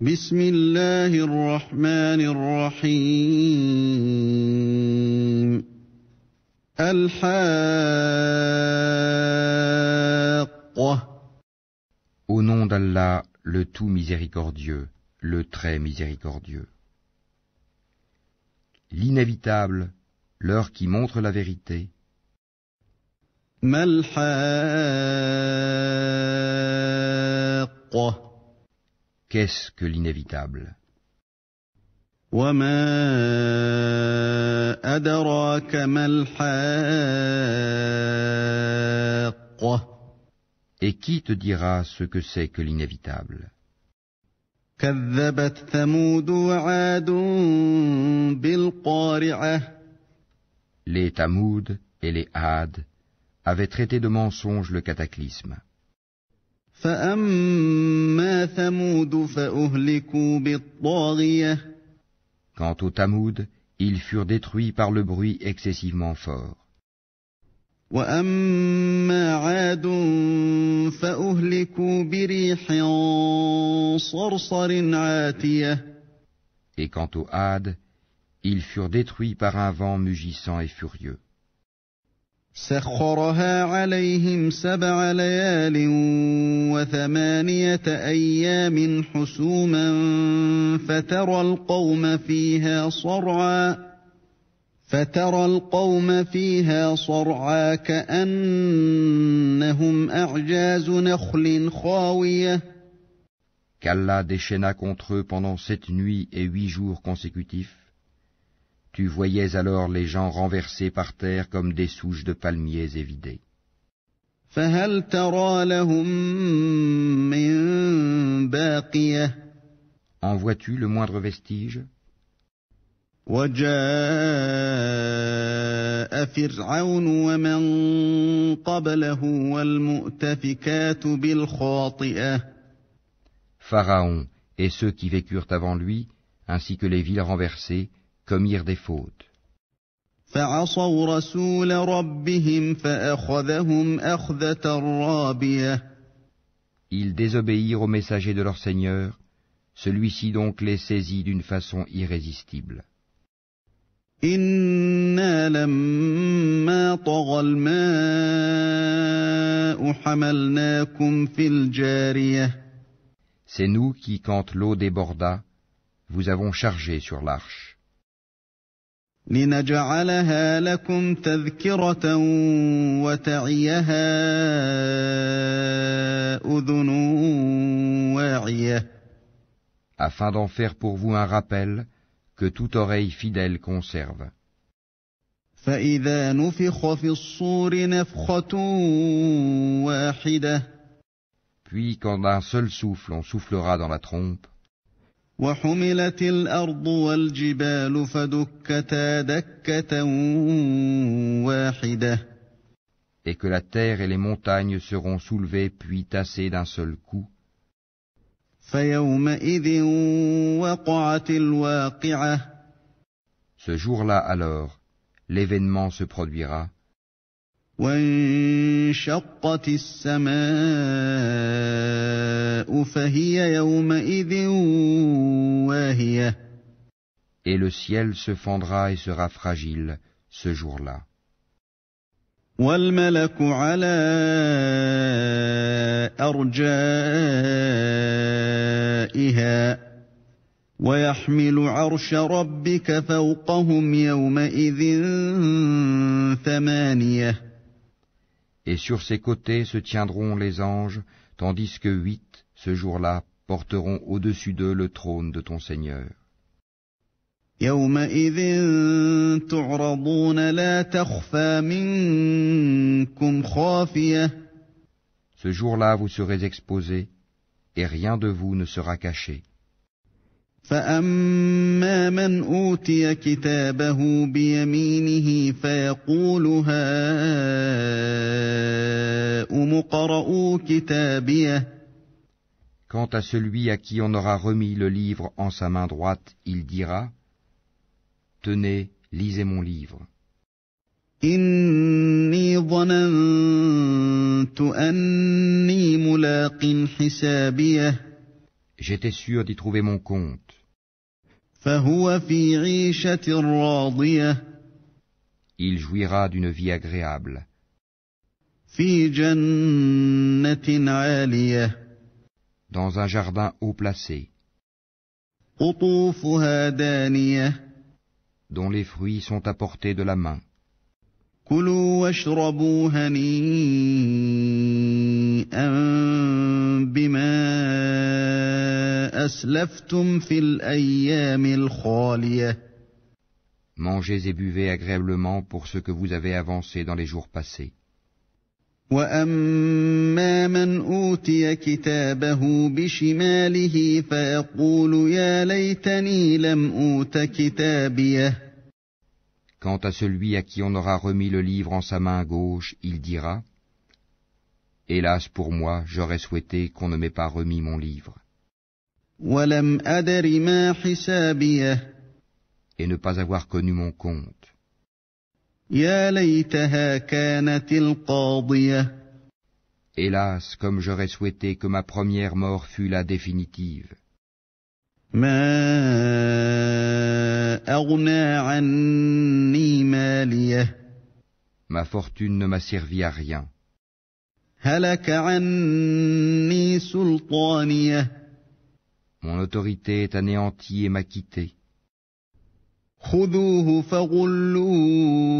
بسم الله الرحمن الرحيم الحاقة. Au nom d'Allah, le tout miséricordieux, le très miséricordieux. L'inévitable, l'heure qui montre la vérité. ما الحاقة. Qu'est-ce que l'inévitable? وما أدراك ما الحاقة. Et qui te dira ce que c'est que l'inévitable? كذبت ثمود وعاد بالقارعة. Les Tamoud et les Had avaient traité de mensonge le cataclysme. فأما ثمود فأهلكوا بالطاغية. Quant aux Tamoud, ils furent détruits par le bruit excessivement fort. وأما عاد فأهلكوا بريح صرصر عاتية. Et quant aux Had, ils furent détruits par un vent mugissant et furieux. سخرها عليهم 7 ليال و8 أيام حسوما فترى القوم فيها صرعى كأنهم أعجاز نخل خاوية. Qu'Allah déchaîna contre eux pendant 7 nuits et 8 jours consécutifs. Tu voyais alors les gens renversés par terre comme des souches de palmiers évidées. فهل ترى لهم من باقية. En vois-tu le moindre vestige? وجاء فرعون ومن قبله والمؤتفكات بالخاطئة. Pharaon et ceux qui vécurent avant lui, ainsi que les villes renversées, commirent des fautes. فعصوا رسول ربهم فأخذهم أخذة رابية. Ils désobéirent au messager de leur Seigneur, celui-ci donc les saisit d'une façon irrésistible. إنا لما طغى الماء حملناكم في الجارية. C'est nous qui, quand l'eau déborda, vous avons chargé sur l'arche. لنجعلها لكم تذكرة وتعيها أذن واعية. Afin d'en faire pour vous un rappel que toute oreille fidèle conserve. فإذا نفخ في الصور نفخة واحدة. Puis quand d'un seul souffle on soufflera dans la trompe, وحملت الأرض والجبال فدكتا دكة واحدة. et que la terre et les montagnes seront soulevées puis tassées d'un seul coup, فيومئذ وقعت الواقعة. ce jour-là alors, l'événement se produira, وانشقت السماء فهي يومئذ واهية. et le ciel se fendra et sera fragile ce jour-là. والملك على أرجائها ويحمل عرش ربك فوقهم يومئذ 8. Et sur ses côtés se tiendront les anges, tandis que 8, ce jour-là, porteront au-dessus d'eux le trône de ton Seigneur. يومئذ تعرضون لا تخفى منكم خافية. Ce jour-là vous serez exposés, et rien de vous ne sera caché. فأما من أوتي كتابه بيمينه فيقول هاؤم اقرءوا كتابيه. Quant à celui à qui on aura remis le livre en sa main droite, il dira: Tenez, lisez mon livre. إني ظننت أني ملاق حسابيه. J'étais sûr d'y trouver mon compte. فهو في عيشة راضية Il jouira d'une vie agréable, في جنة عالية dans un jardin haut placé, قطوفها دانية dont les fruits sont à portée de la main. كلوا واشربوا هنيئا بما أسلفتم في الأيام الخالية Mangez et buvez agréablement pour ce que vous avez avancé dans les jours passés. وأما من أوتي كتابه بشماله فيقول يا ليتني لم أوت كتابيه Quant à celui à qui on aura remis le livre en sa main gauche, il dira « Hélas pour moi, j'aurais souhaité qu'on ne m'ait pas remis mon livre. » ولم أدر ما حسابيه Et ne pas avoir connu mon compte. يا ليتها كانت القاضية Hélas, comme j'aurais souhaité que ma première mort fût la définitive. ما أغنى عني ماليه Ma fortune ne m'a servi à rien. هلك عني سلطانيه Mon autorité est anéantie et m'a quitté. خذوه فغلوه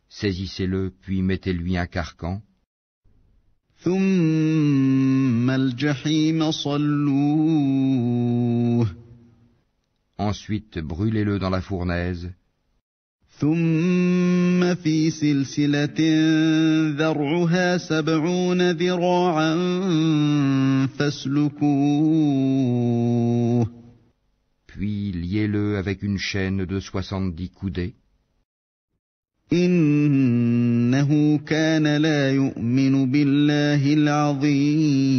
Saisissez-le, puis mettez-lui un carcan. ثم الجحيم صلوه Ensuite, brûlez-le dans la fournaise. ثم في سلسلة ذرعها 70 ذراعا فاسلكوه Puis liez-le avec une chaîne de 70 coudées. إنه كان لا يؤمن بالله العظيم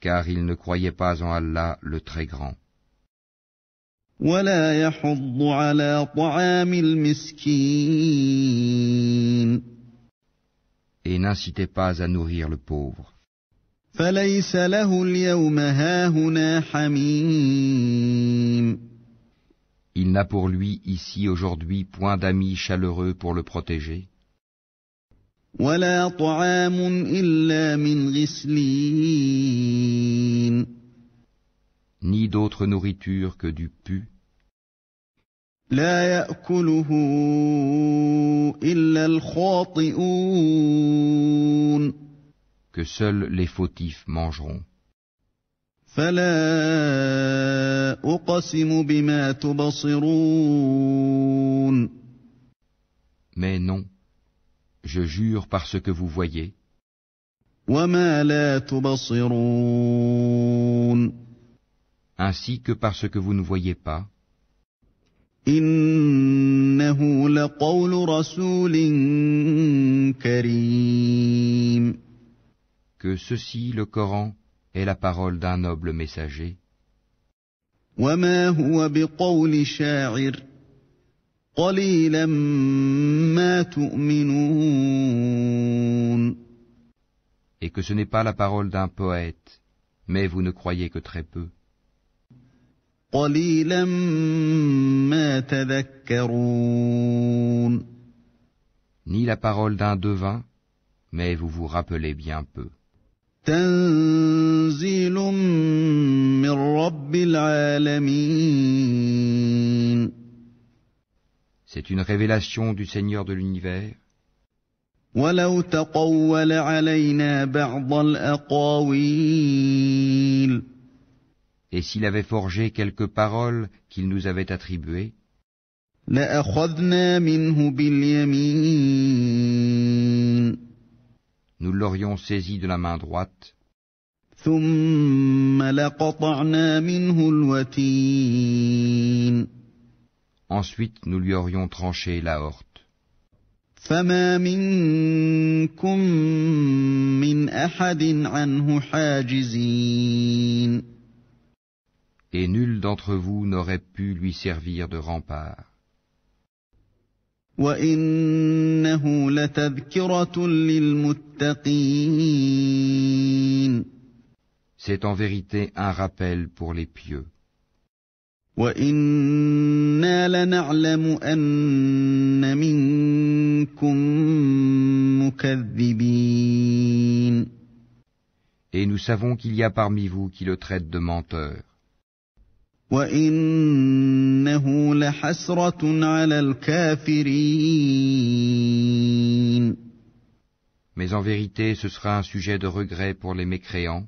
Car il ne croyait pas en Allah le Très Grand. ولا يحض على طعام المسكين Et n'incitez pas à nourrir le pauvre. فليس له اليوم هاهنا حميم Il n'a pour lui ici aujourd'hui point d'amis chaleureux pour le protéger, ولا طعام إلا من غسلين ni d'autre nourriture que du pu, لا يأكله إلا الخاطئون que seuls les fautifs mangeront. فلا أقسم بما تبصرون Mais non, je jure par ce que vous voyez, وما لا تبصرون ainsi que par ce que vous ne voyez pas, إنه لقول رسول كريم que ceci, le Coran, est la parole d'un noble messager, وما هو بقول شاعر قليلا ما تؤمنون et que ce n'est pas la parole d'un poète, mais vous ne croyez que très peu, قليلا ما تذكرون ni la parole d'un devin, mais vous vous rappelez bien peu. تنزيل من رب العالمين C'est une révélation du Seigneur de l'univers, ولو تقول علينا بعض الأقاويل et s'il avait forgé quelques paroles qu'il nous avait attribuées, لأخذنا منه باليمين nous l'aurions saisi de la main droite, ثم لقطعنا منه الوتين ensuite nous lui aurions tranché l'aorte. فما منكم من أحد عنه حاجزين Et nul d'entre vous n'aurait pu lui servir de rempart. وإنه لتذكرة للمتقين C'est en vérité un rappel pour les pieux. وَإِنَّا لَنَعْلَمُ أَنَّ مِنكُم مُّكَذِّبِينَ. Et nous savons qu'il y a parmi vous qui le traitent de menteur. وَإِنَّهُ لَحَسْرَةٌ عَلَى الْكَافِرِينَ. Mais en vérité, ce sera un sujet de regret pour les mécréants.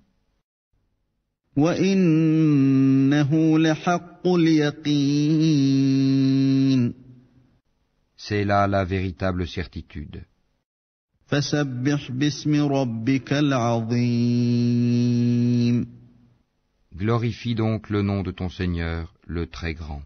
وَإِنَّهُ لَحَقُّ الْيَقِينِ. C'est là la véritable certitude. فَسَبِّحْ بِاسْمِ رَبِّكَ الْعَظِيمِ. Glorifie donc le nom de ton Seigneur, le Très Grand.